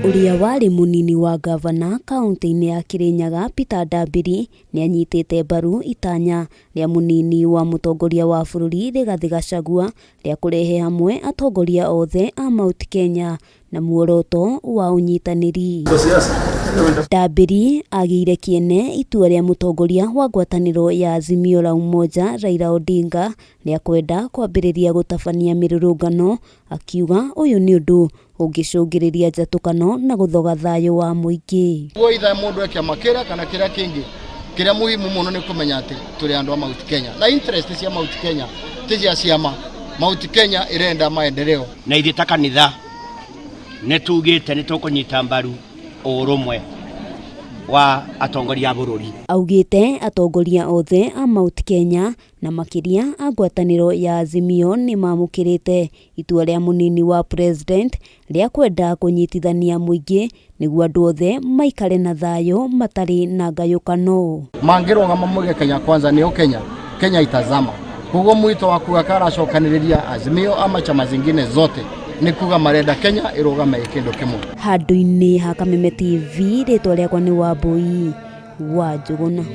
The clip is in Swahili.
Uria wari munini wa gavana kaunti-ini ya Kirinyaga Peter Ndambiri ni anyitite mbaru itanya ria munini wa mutongoria wa bururi Rigathi Gachagua ria kurehe hamwe atongoria othe a Mount Kenya na muoroto wa unyitaniri. Ndambiri agire kiene itua ria mutongoria wa ngwataniro ya Azimio la Umoja Raila Odinga ria kwenda kwambiriria gutabania mirurungano, akiuga uyu ni undu ungicungiriria njatukano na guthoga thayo wa muingi. Itha mundu akiamakira kana kira kingi kiria muhimu muno ni kumenya ati turi andu a Mount Kenya na interest cia Mount Kenya tijia ciama. Mount Kenya irenda maendeleo na ithita kanitha netugite nitukunyita mbaru urumwe wa atongoria a bururi. Augite atongoria othe a Mount Kenya na makiria a ngwataniro ya Azimio ni mamukirite itua ria munini wa president ria kwenda kunyitithania muingi niguo andu othe maikare na thayo matari na ngayukano. Mangirugama muge Kenya kwanza ni Kenya. Kenya itazama. Kugo mwito wa kuga karacokaniriria Azimio ama chama zingine zote ni kuga marenda Kenya irugame ikindu kimwe. Handu-ini ha Kameme TV ritwa riakwa ni Wambui wa Njuguna.